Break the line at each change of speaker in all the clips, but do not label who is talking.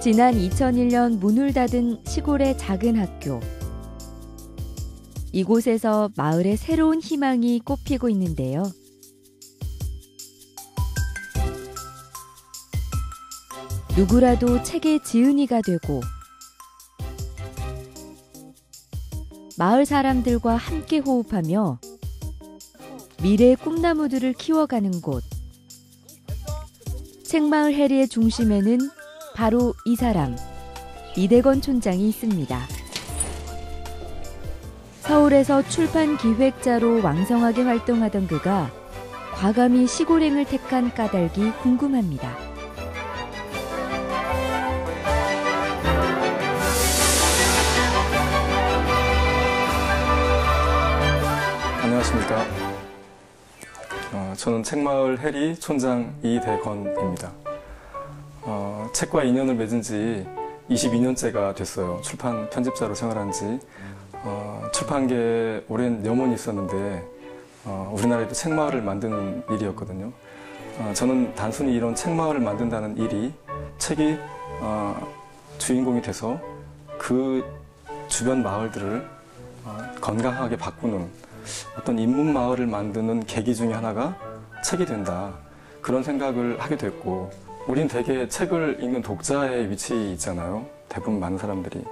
지난 2001년 문을 닫은 시골의 작은 학교. 이곳에서 마을에 새로운 희망이 꽃피고 있는데요. 누구라도 책의 지은이가 되고 마을 사람들과 함께 호흡하며 미래의 꿈나무들을 키워가는 곳. 책마을 해리의 중심에는 바로 이 사람, 이대건 촌장이 있습니다. 서울에서 출판 기획자로 왕성하게 활동하던 그가 과감히 시골행을 택한 까닭이 궁금합니다.
안녕하십니까. 저는 책마을 해리 촌장 이대건입니다. 책과 인연을 맺은 지 22년째가 됐어요. 출판 편집자로 생활한 지. 출판계에 오랜 염원이 있었는데 우리나라에도 책마을을 만드는 일이었거든요. 저는 단순히 이런 책마을을 만든다는 일이 책이 주인공이 돼서 그 주변 마을들을 건강하게 바꾸는 어떤 인문 마을을 만드는 계기 중에 하나가 책이 된다. 그런 생각을 하게 됐고, 우린 대개 책을 읽는 독자의 위치에 있잖아요. 대부분 많은 사람들이.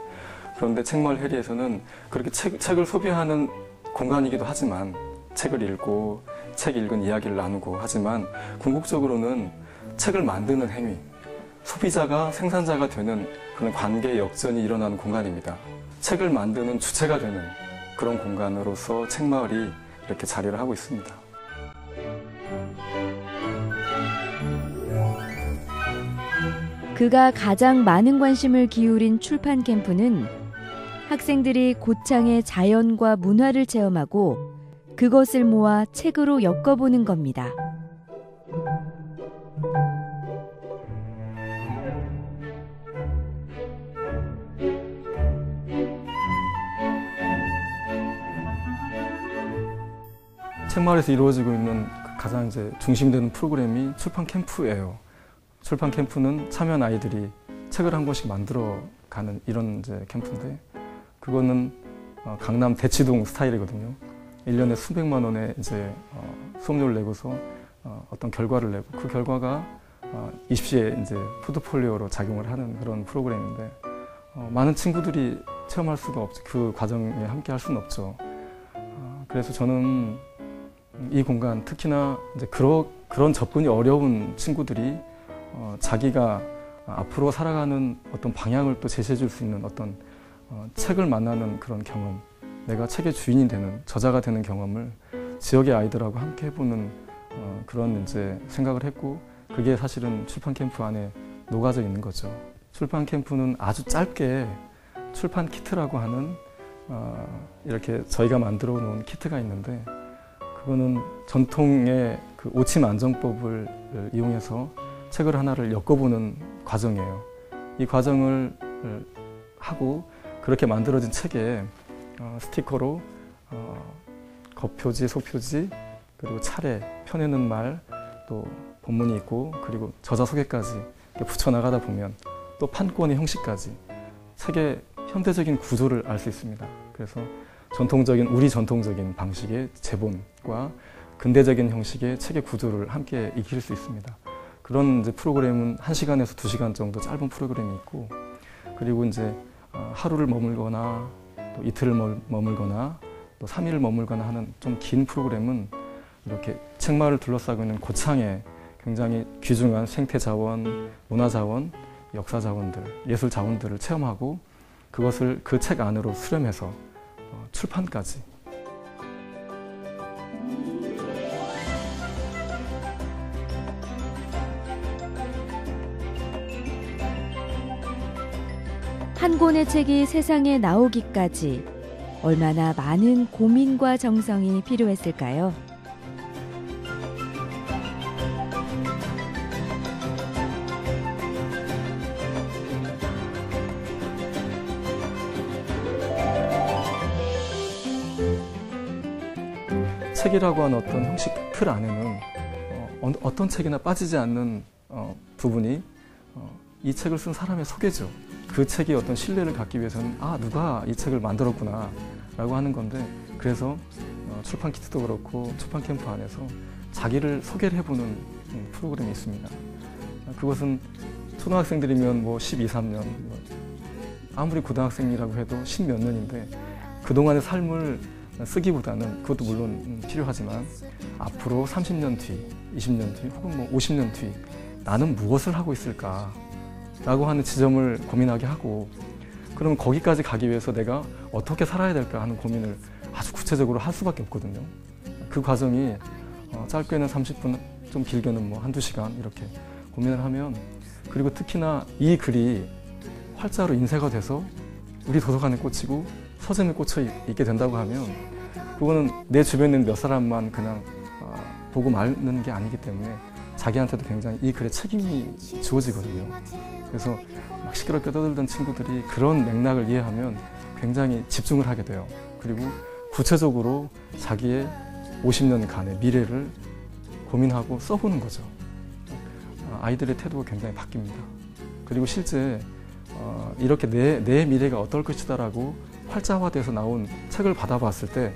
그런데 책마을 해리에서는 그렇게 책을 소비하는 공간이기도 하지만, 책을 읽고 책 읽은 이야기를 나누고 하지만 궁극적으로는 책을 만드는 행위, 소비자가 생산자가 되는 그런 관계 역전이 일어나는 공간입니다. 책을 만드는 주체가 되는 그런 공간으로서 책마을이 이렇게 자리를 하고 있습니다.
그가 가장 많은 관심을 기울인 출판 캠프는 학생들이 고창의 자연과 문화를 체험하고 그것을 모아 책으로 엮어보는 겁니다.
책마을에서 이루어지고 있는 가장 중심되는 프로그램이 출판 캠프예요. 출판 캠프는 참여한 아이들이 책을 한 권씩 만들어가는 이런 캠프인데, 그거는 강남 대치동 스타일이거든요. 1년에 수백만 원의 수업료를 내고서 어떤 결과를 내고, 그 결과가 입시에 포트폴리오로 작용을 하는 그런 프로그램인데, 많은 친구들이 체험할 수가 없죠. 그 과정에 함께 할 수는 없죠. 그래서 저는 이 공간, 특히나 그런 접근이 어려운 친구들이 자기가 앞으로 살아가는 어떤 방향을 또 제시해 줄 수 있는 어떤 책을 만나는 그런 경험, 내가 책의 주인이 되는, 저자가 되는 경험을 지역의 아이들하고 함께 해보는 그런 생각을 했고, 그게 사실은 출판 캠프 안에 녹아져 있는 거죠. 출판 캠프는 아주 짧게 출판 키트라고 하는 이렇게 저희가 만들어 놓은 키트가 있는데, 그거는 전통의 그 오침 안정법을 이용해서 책을 하나를 엮어보는 과정이에요. 이 과정을 하고 그렇게 만들어진 책에 스티커로 겉표지, 속표지, 그리고 차례, 펴내는 말, 또 본문이 있고, 그리고 저자 소개까지 붙여나가다 보면 또 판권의 형식까지 책의 현대적인 구조를 알 수 있습니다. 그래서 우리 전통적인 방식의 제본과 근대적인 형식의 책의 구조를 함께 익힐 수 있습니다. 그런 프로그램은 1시간에서 2시간 정도 짧은 프로그램이 있고, 그리고 하루를 머물거나 또 이틀을 머물거나 또 3일을 머물거나 하는 좀 긴 프로그램은 이렇게 책마을을 둘러싸고 있는 고창의 굉장히 귀중한 생태 자원, 문화 자원, 역사 자원들, 예술 자원들을 체험하고 그것을 그 책 안으로 수렴해서 출판까지.
한 권의 책이 세상에 나오기까지 얼마나 많은 고민과 정성이 필요했을까요?
책이라고 하는 어떤 형식 틀 안에는 어떤 책이나 빠지지 않는 부분이 이 책을 쓴 사람의 소개죠. 그 책이 어떤 신뢰를 갖기 위해서는 누가 이 책을 만들었구나 라고 하는 건데, 그래서 출판 키트도 그렇고 출판 캠프 안에서 자기를 소개를 해보는 프로그램이 있습니다. 그것은 초등학생들이면 뭐 12, 13년, 아무리 고등학생이라고 해도 10몇 년인데 그동안의 삶을 쓰기보다는, 그것도 물론 필요하지만 앞으로 30년 뒤, 20년 뒤 혹은 뭐 50년 뒤 나는 무엇을 하고 있을까 라고 하는 지점을 고민하게 하고, 그러면 거기까지 가기 위해서 내가 어떻게 살아야 될까 하는 고민을 아주 구체적으로 할 수밖에 없거든요. 그 과정이 짧게는 30분, 좀 길게는 뭐 한두 시간 이렇게 고민을 하면, 그리고 특히나 이 글이 활자로 인쇄가 돼서 우리 도서관에 꽂히고 서점에 꽂혀 있게 된다고 하면, 그거는 내 주변에 있는 몇 사람만 그냥 보고 마는 게 아니기 때문에 자기한테도 굉장히 이 글에 책임이 주어지거든요. 그래서 막 시끄럽게 떠들던 친구들이 그런 맥락을 이해하면 굉장히 집중을 하게 돼요. 그리고 구체적으로 자기의 50년간의 미래를 고민하고 써보는 거죠. 아이들의 태도가 굉장히 바뀝니다. 그리고 실제 이렇게 내 미래가 어떨 것이다라고 활자화돼서 나온 책을 받아봤을 때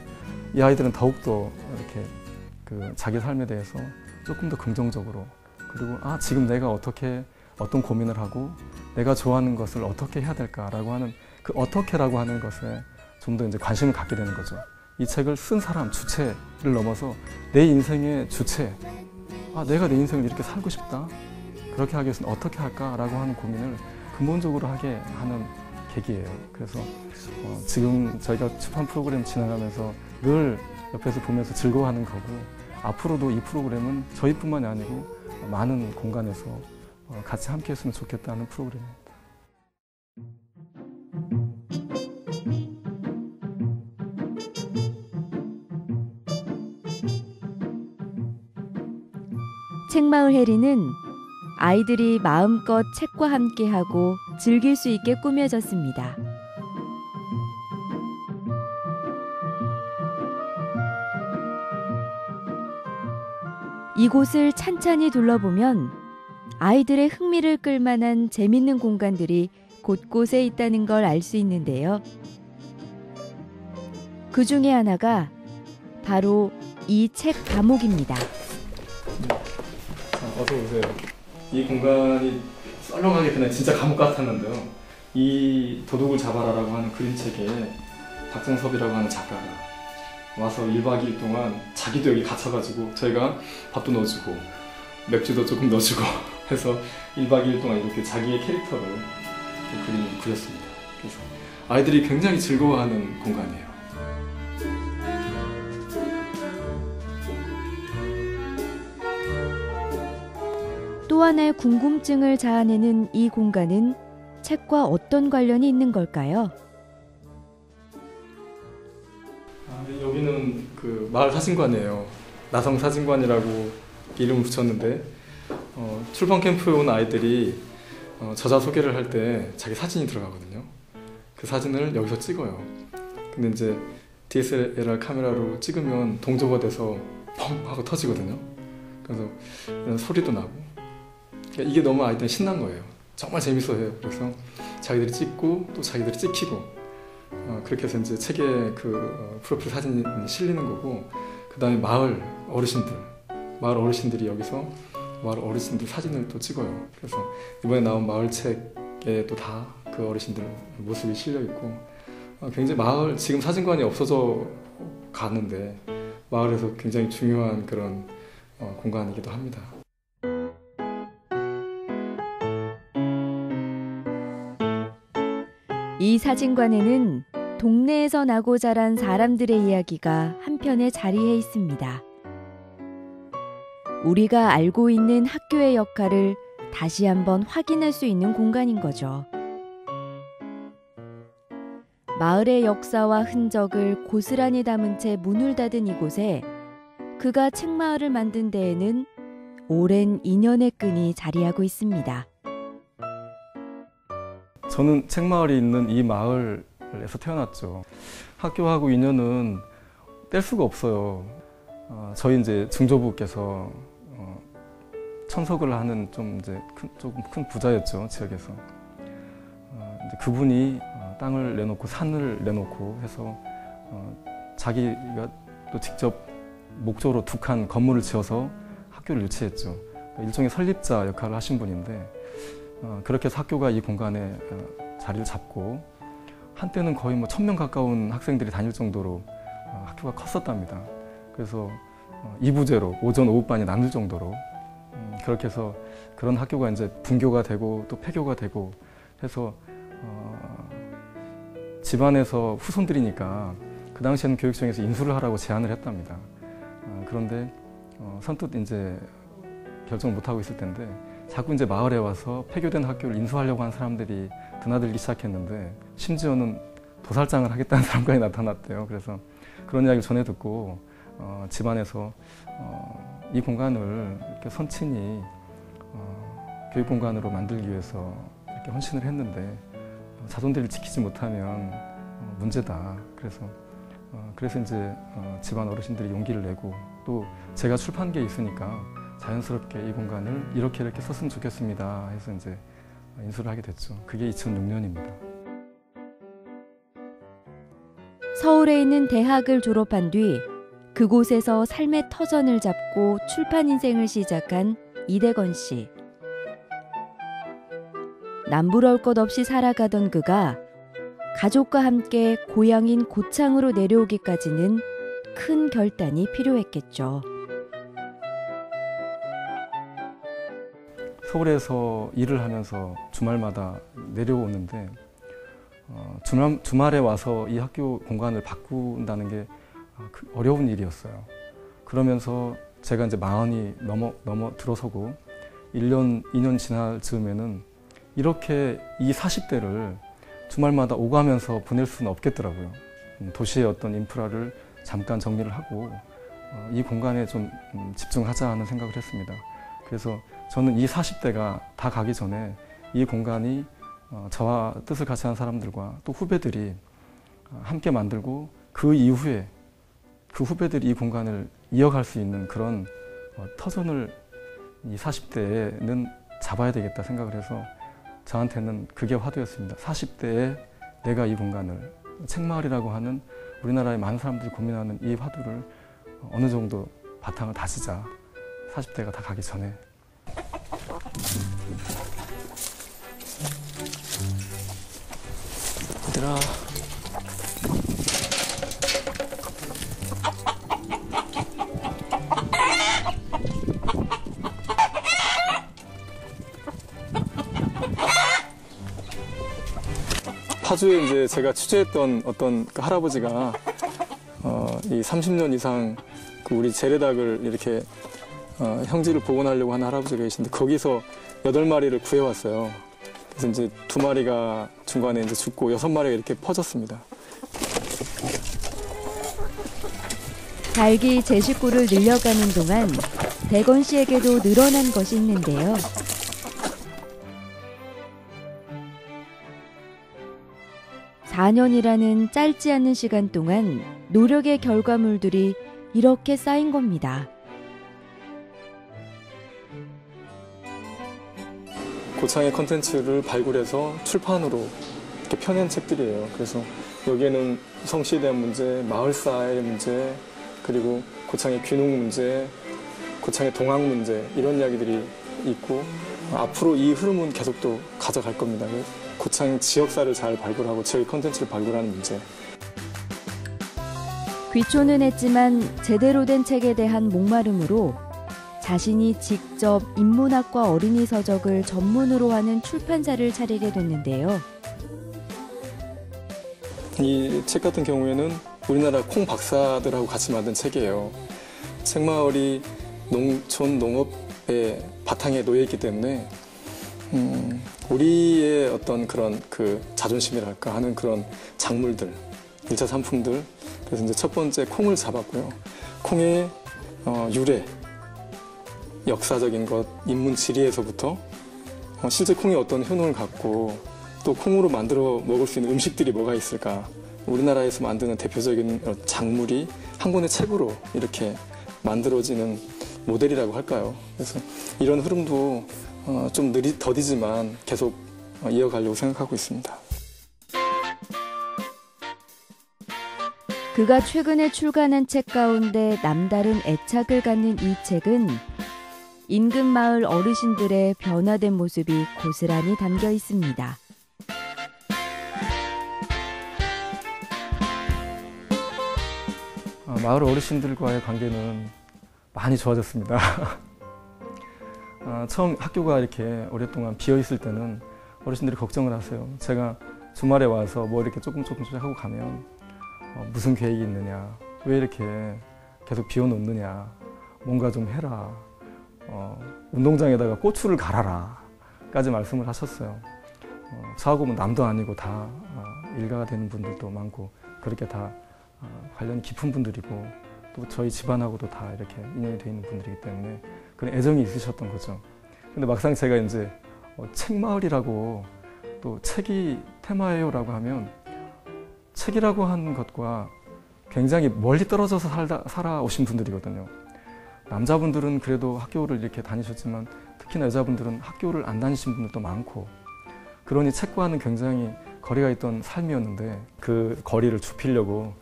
이 아이들은 더욱더 이렇게 자기 삶에 대해서 조금 더 긍정적으로, 그리고 지금 내가 어떤 고민을 하고 내가 좋아하는 것을 어떻게 해야 될까라고 하는 그 어떻게라고 하는 것에 좀 더 이제 관심을 갖게 되는 거죠. 이 책을 쓴 사람 주체를 넘어서 내 인생의 주체, 내가 내 인생을 이렇게 살고 싶다, 그렇게 하기 위해서는 어떻게 할까라고 하는 고민을 근본적으로 하게 하는 계기예요. 그래서 지금 저희가 출판 프로그램 진행하면서 늘 옆에서 보면서 즐거워하는 거고, 앞으로도 이 프로그램은 저희뿐만이 아니고 많은 공간에서 같이 함께 했으면 좋겠다는 프로그램입니다.
책마을 해리는 아이들이 마음껏 책과 함께하고 즐길 수 있게 꾸며졌습니다. 이곳을 찬찬히 둘러보면 아이들의 흥미를 끌만한 재밌는 공간들이 곳곳에 있다는 걸 알 수 있는데요. 그 중에 하나가 바로 이 책 과목입니다.
어서 오세요. 이 공간이 썰렁하게 그냥 진짜 감옥 같았는데요. 이 도둑을 잡아라라고 하는 그림책에 박정섭이라고 하는 작가가 와서 1박 2일 동안 자기도 여기 갇혀가지고 저희가 밥도 넣어주고 맥주도 조금 넣어주고 해서 1박 2일 동안 이렇게 자기의 캐릭터를 그림을 그렸습니다. 그래서 아이들이 굉장히 즐거워하는 공간이에요.
또 하나의 궁금증을 자아내는 이 공간은 책과 어떤 관련이 있는 걸까요?
여기는 그 마을 사진관이에요. 나성 사진관이라고 이름을 붙였는데 출판 캠프에 온 아이들이 저자 소개를 할 때 자기 사진이 들어가거든요. 그 사진을 여기서 찍어요. 근데 이제 DSLR 카메라로 찍으면 동조가 돼서 펑 하고 터지거든요. 그래서 이런 소리도 나고, 이게 너무 아이들은 신난 거예요. 정말 재밌어해요. 그래서 자기들이 찍고 또 자기들이 찍히고, 그렇게 해서 이제 책에 그 프로필 사진이 실리는 거고, 그 다음에 마을 어르신들이 여기서 마을 어르신들 사진을 또 찍어요. 그래서 이번에 나온 마을 책에 또 다 그 어르신들 모습이 실려 있고, 굉장히 지금 사진관이 없어져 가는데 마을에서 굉장히 중요한 그런 공간이기도 합니다.
이 사진관에는 동네에서 나고 자란 사람들의 이야기가 한편에 자리해 있습니다. 우리가 알고 있는 학교의 역할을 다시 한번 확인할 수 있는 공간인 거죠. 마을의 역사와 흔적을 고스란히 담은 채 문을 닫은 이곳에 그가 책마을을 만든 데에는 오랜 인연의 끈이 자리하고 있습니다.
저는 책마을이 있는 이 마을에서 태어났죠. 학교하고 인연은 뗄 수가 없어요. 저희 이제 중조부께서 천석을 하는 좀 이제 조금 큰 부자였죠, 지역에서. 이제 그분이 땅을 내놓고 산을 내놓고 해서 자기가 또 직접 목조로 2칸 건물을 지어서 학교를 유치했죠. 일종의 설립자 역할을 하신 분인데 그렇게 해서 학교가 이 공간에 자리를 잡고 한때는 거의 뭐 1000명 가까운 학생들이 다닐 정도로 학교가 컸었답니다. 그래서 2부제로 오전 오후반이 나눌 정도로 그렇게 해서 그런 학교가 이제 분교가 되고 또 폐교가 되고 해서 집안에서 후손들이니까 그 당시에는 교육청에서 인수를 하라고 제안을 했답니다. 그런데 선뜻 이제 결정을 못하고 있을 텐데 자꾸 이제 마을에 와서 폐교된 학교를 인수하려고 한 사람들이 드나들기 시작했는데 심지어는 도살장을 하겠다는 사람까지 나타났대요. 그래서 그런 이야기를 전해 듣고 집안에서 이 공간을 이렇게 선친히 교육 공간으로 만들기 위해서 이렇게 헌신을 했는데 자손들을 지키지 못하면 문제다. 그래서 이제 집안 어르신들이 용기를 내고 또 제가 출판계에 있으니까 자연스럽게 이 공간을 이렇게 썼으면 좋겠습니다 해서 이제 인수를 하게 됐죠. 그게 2006년입니다.
서울에 있는 대학을 졸업한 뒤 그곳에서 삶의 터전을 잡고 출판 인생을 시작한 이대건 씨. 남부러울 것 없이 살아가던 그가 가족과 함께 고향인 고창으로 내려오기까지는 큰 결단이 필요했겠죠.
서울에서 일을 하면서 주말마다 내려오는데 주말에 와서 이 학교 공간을 바꾼다는 게 어려운 일이었어요. 그러면서 제가 이제 40이 넘어 들어서고 1년, 2년 지날 즈음에는 이렇게 이 40대를 주말마다 오가면서 보낼 수는 없겠더라고요. 도시의 어떤 인프라를 잠깐 정리를 하고 이 공간에 좀 집중하자 하는 생각을 했습니다. 그래서 저는 이 40대가 다 가기 전에 이 공간이 저와 뜻을 같이 하는 사람들과 또 후배들이 함께 만들고 그 이후에 그 후배들이 이 공간을 이어갈 수 있는 그런 터전을 이 40대에는 잡아야 되겠다 생각을 해서 저한테는 그게 화두였습니다. 40대에 내가 이 공간을 책마을이라고 하는 우리나라의 많은 사람들이 고민하는 이 화두를 어느 정도 바탕을 다지자. 40대가 다 가기 전에. 얘들아. 파주에 이제 제가 취재했던 어떤 그 할아버지가 이 30년 이상 그 우리 재래닭을 이렇게 형질을 복원하려고 하는 할아버지가 계신데 거기서 8마리를 구해왔어요. 그래서 이제 2마리가 중간에 이제 죽고 6마리가 이렇게 퍼졌습니다.
닭이 제 식구를 늘려가는 동안 대건 씨에게도 늘어난 것이 있는데요. (4년이라는) 짧지 않은 시간 동안 노력의 결과물들이 이렇게 쌓인 겁니다.
고창의 콘텐츠를 발굴해서 출판으로 이렇게 펴낸 책들이에요. 그래서 여기에는 성씨에 대한 문제, 마을사의 문제, 그리고 고창의 귀농 문제, 고창의 동학 문제 이런 이야기들이 있고 앞으로 이 흐름은 계속 또 가져갈 겁니다. 고창 지역사를 잘 발굴하고 지역의 콘텐츠를 발굴하는 문제.
귀촌은 했지만 제대로 된 책에 대한 목마름으로 자신이 직접 인문학과 어린이 서적을 전문으로 하는 출판사를 차리게 됐는데요.
이 책 같은 경우에는 우리나라 콩 박사들하고 같이 만든 책이에요. 책마을이 농촌 농업의 바탕에 놓여 있기 때문에 우리의 어떤 그런 그 자존심이랄까 하는 그런 작물들, 1차 상품들. 그래서 이제 첫 번째 콩을 잡았고요. 콩의 유래, 역사적인 것, 인문 지리에서부터 실제 콩이 어떤 효능을 갖고 또 콩으로 만들어 먹을 수 있는 음식들이 뭐가 있을까. 우리나라에서 만드는 대표적인 작물이 한 권의 책으로 이렇게 만들어지는 모델이라고 할까요? 그래서 이런 흐름도 좀 더디지만 계속 이어가려고 생각하고 있습니다.
그가 최근에 출간한 책 가운데 남다른 애착을 갖는 이 책은 인근 마을 어르신들의 변화된 모습이 고스란히 담겨 있습니다.
마을 어르신들과의 관계는 많이 좋아졌습니다. 처음 학교가 이렇게 오랫동안 비어있을 때는 어르신들이 걱정을 하세요. 제가 주말에 와서 뭐 이렇게 조금씩 하고 가면 무슨 계획이 있느냐, 왜 이렇게 계속 비워놓느냐, 뭔가 좀 해라, 운동장에다가 고추를 갈아라 까지 말씀을 하셨어요. 저하고 뭐 남도 아니고 다 일가가 되는 분들도 많고 그렇게 다 관련이 깊은 분들이고 또 저희 집안하고도 다 이렇게 인연이 되어 있는 분들이기 때문에 그런 애정이 있으셨던 거죠. 근데 막상 제가 이제 책마을이라고 또 책이 테마예요라고 하면 책이라고 하는 것과 굉장히 멀리 떨어져서 살아오신 분들이거든요. 남자분들은 그래도 학교를 이렇게 다니셨지만 특히나 여자분들은 학교를 안 다니신 분들도 많고 그러니 책과는 굉장히 거리가 있던 삶이었는데 그 거리를 좁히려고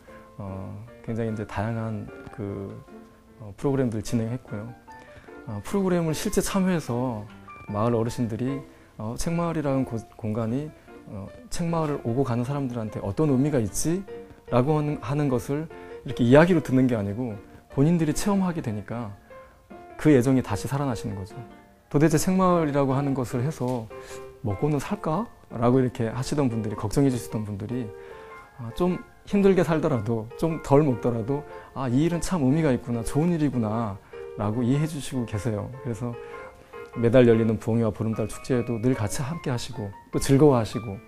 굉장히 이제 다양한 프로그램들을 진행했고요. 프로그램을 실제 참여해서 마을 어르신들이 책마을이라는 공간이 책마을을 오고 가는 사람들한테 어떤 의미가 있지? 라고 하는 것을 이렇게 이야기로 듣는 게 아니고 본인들이 체험하게 되니까 그 애정이 다시 살아나시는 거죠. 도대체 책마을이라고 하는 것을 해서 먹고는 살까? 라고 이렇게 하시던 분들이, 걱정해 주시던 분들이 좀 힘들게 살더라도 좀 덜 먹더라도 이 일은 참 의미가 있구나, 좋은 일이구나 라고 이해해 주시고 계세요. 그래서 매달 열리는 부엉이와 보름달 축제에도 늘 같이 함께 하시고 또 즐거워하시고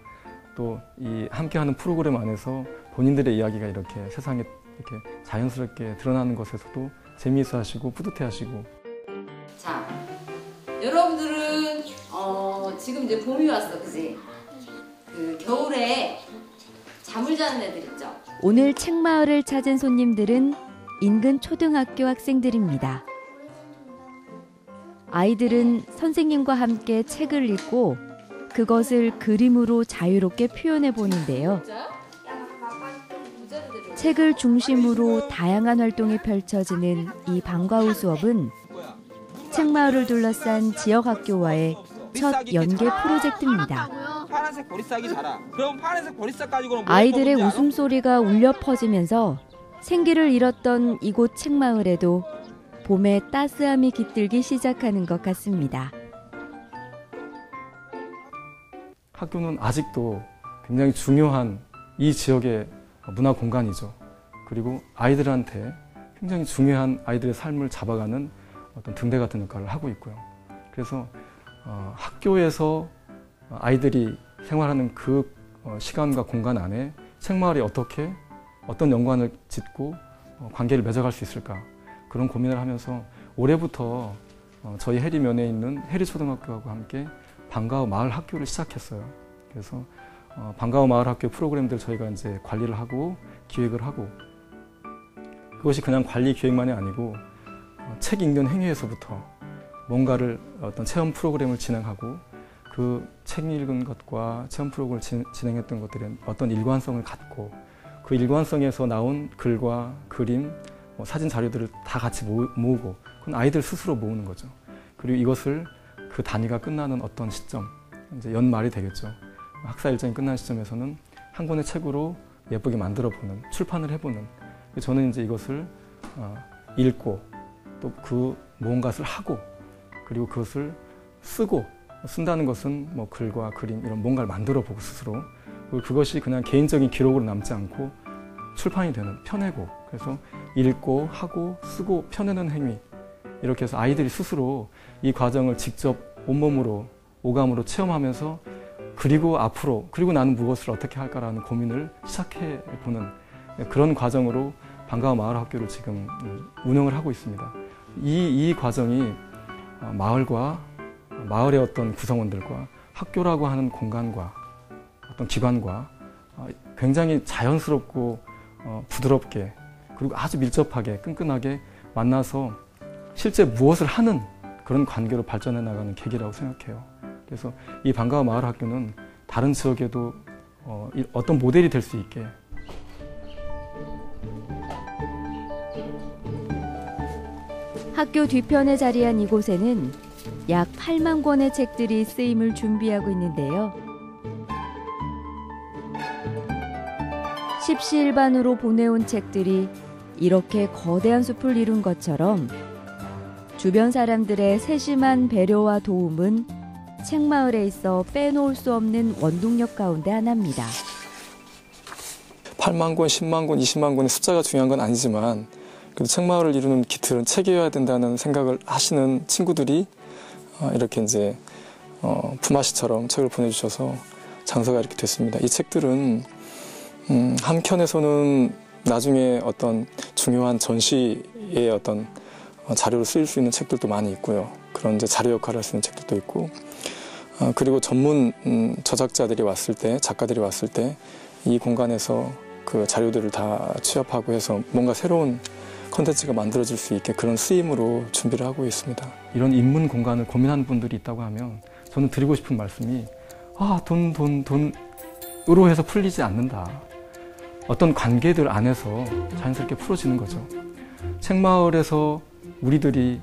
또 이 함께하는 프로그램 안에서 본인들의 이야기가 이렇게 세상에 이렇게 자연스럽게 드러나는 것에서도 재미있어 하시고 뿌듯해 하시고.
자, 여러분들은 지금 이제 봄이 왔어, 그지? 그 겨울에 잠을 자는 애들 있죠?
오늘 책마을을 찾은 손님들은 인근 초등학교 학생들입니다. 아이들은 선생님과 함께 책을 읽고 그것을 그림으로 자유롭게 표현해 보는데요. 책을 중심으로 다양한 활동이 펼쳐지는 이 방과 후 수업은 책마을을 둘러싼 지역 학교와의 첫 연계 프로젝트입니다.
파란색 보리싹이 자라. 그럼 파란색 보리싹 가지고는
아이들의 웃음소리가 울려 퍼지면서 생기를 잃었던 이곳 책마을에도 봄의 따스함이 깃들기 시작하는 것 같습니다.
학교는 아직도 굉장히 중요한 이 지역의 문화 공간이죠. 그리고 아이들한테 굉장히 중요한 아이들의 삶을 잡아가는 어떤 등대 같은 역할을 하고 있고요. 그래서 학교에서 아이들이 생활하는 그 시간과 공간 안에 책마을이 어떤 연관을 짓고 관계를 맺어갈 수 있을까, 그런 고민을 하면서 올해부터 저희 해리면에 있는 해리초등학교하고 함께 방과후 마을 학교를 시작했어요. 그래서 방과후 마을 학교 프로그램들 저희가 이제 관리를 하고 기획을 하고, 그것이 그냥 관리 기획만이 아니고 책 읽는 행위에서부터 뭔가를 어떤 체험 프로그램을 진행하고 그 책 읽은 것과 체험 프로그램을 진행했던 것들은 어떤 일관성을 갖고 그 일관성에서 나온 글과 그림, 사진 자료들을 다 같이 모으고 그건 아이들 스스로 모으는 거죠. 그리고 이것을 그 단위가 끝나는 어떤 시점, 이제 연말이 되겠죠. 학사 일정이 끝난 시점에서는 한 권의 책으로 예쁘게 만들어보는, 출판을 해보는. 저는 이제 이것을 읽고 또 그 무언가를 하고 그리고 그것을 쓰고, 쓴다는 것은 뭐 글과 그림 이런 뭔가를 만들어보고 스스로, 그리고 그것이 그냥 개인적인 기록으로 남지 않고 출판이 되는, 펴내고, 그래서 읽고 하고 쓰고 펴내는 행위, 이렇게 해서 아이들이 스스로 이 과정을 직접 온몸으로 오감으로 체험하면서 그리고 앞으로, 그리고 나는 무엇을 어떻게 할까라는 고민을 시작해보는 그런 과정으로 방과후 마을 학교를 지금 운영을 하고 있습니다. 이 과정이 마을과 마을의 어떤 구성원들과 학교라고 하는 공간과 어떤 기관과 굉장히 자연스럽고 부드럽게 그리고 아주 밀접하게 끈끈하게 만나서 실제 무엇을 하는 그런 관계로 발전해 나가는 계기라고 생각해요. 그래서 이 방과후 마을학교는 다른 지역에도 어떤 모델이 될 수 있게
학교 뒤편에 자리한 이곳에는 약 8만 권의 책들이 쓰임을 준비하고 있는데요. 십시일반으로 보내온 책들이 이렇게 거대한 숲을 이룬 것처럼 주변 사람들의 세심한 배려와 도움은 책마을에 있어 빼놓을 수 없는 원동력 가운데 하나입니다.
8만 권, 10만 권, 20만 권의 숫자가 중요한 건 아니지만 그래도 책마을을 이루는 기틀은 책이어야 된다는 생각을 하시는 친구들이 이렇게 이제 품앗이처럼 책을 보내주셔서 장사가 이렇게 됐습니다. 이 책들은 한켠에서는 나중에 어떤 중요한 전시의 어떤 자료로 쓰일 수 있는 책들도 많이 있고요. 그런 이제 자료 역할을 할 수 있는 책들도 있고, 그리고 전문 저작자들이 왔을 때, 작가들이 왔을 때 이 공간에서 그 자료들을 다 취합하고 해서 뭔가 새로운 콘텐츠가 만들어질 수 있게 그런 쓰임으로 준비를 하고 있습니다. 이런 인문 공간을 고민하는 분들이 있다고 하면 저는 드리고 싶은 말씀이 돈으로 해서 풀리지 않는다. 어떤 관계들 안에서 자연스럽게 풀어지는 거죠. 책마을에서 우리들이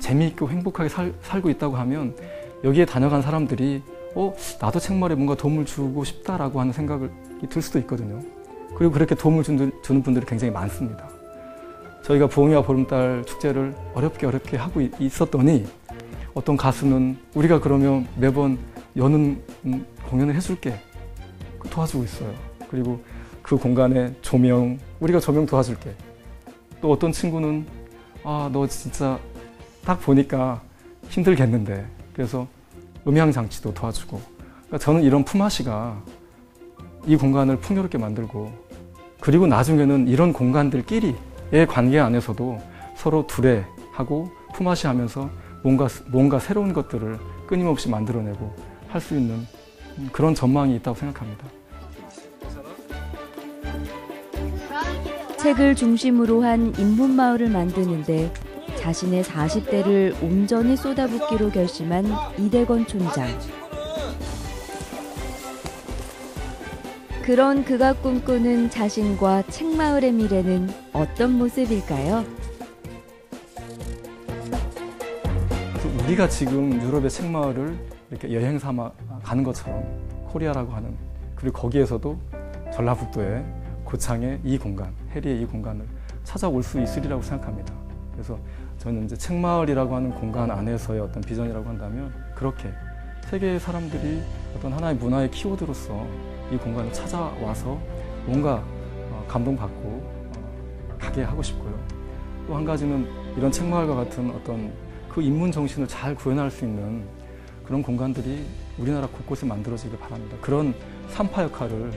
재미있고 행복하게 살고 있다고 하면 여기에 다녀간 사람들이 나도 책마을에 뭔가 도움을 주고 싶다라고 하는 생각이 들 수도 있거든요. 그리고 그렇게 도움을 주는 분들이 굉장히 많습니다. 저희가 부엉이와 보름달 축제를 어렵게 하고 있었더니 어떤 가수는 우리가 그러면 매번 여는 공연을 해줄게 도와주고 있어요. 그리고 그 공간에 조명, 우리가 조명 도와줄게. 또 어떤 친구는 너 진짜 딱 보니까 힘들겠는데 그래서 음향장치도 도와주고. 그러니까 저는 이런 품앗이가 이 공간을 풍요롭게 만들고 그리고 나중에는 이런 공간들끼리의 관계 안에서도 서로 두레하고 품앗이 하면서 뭔가 새로운 것들을 끊임없이 만들어내고 할 수 있는 그런 전망이 있다고 생각합니다.
책을 중심으로 한 인문마을을 만드는데 자신의 40대를 온전히 쏟아붓기로 결심한 이대건 촌장. 그런 그가 꿈꾸는 자신과 책마을의 미래는 어떤 모습일까요?
우리가 지금 유럽의 책마을을 이렇게 여행 삼아 가는 것처럼 코리아라고 하는, 그리고 거기에서도 전라북도의 고창의 이 공간, 해리의 이 공간을 찾아올 수 있으리라고 생각합니다. 그래서 저는 이제 책마을이라고 하는 공간 안에서의 어떤 비전이라고 한다면 그렇게 세계의 사람들이 어떤 하나의 문화의 키워드로서 이 공간을 찾아와서 뭔가 감동받고 가게 하고 싶고요. 또 한 가지는 이런 책마을과 같은 어떤 그 인문 정신을 잘 구현할 수 있는 그런 공간들이 우리나라 곳곳에 만들어지길 바랍니다. 그런 산파 역할을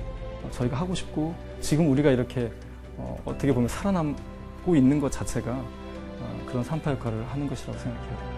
저희가 하고 싶고, 지금 우리가 이렇게 어떻게 보면 살아남고 있는 것 자체가 그런 산파 역할을 하는 것이라고 생각해요.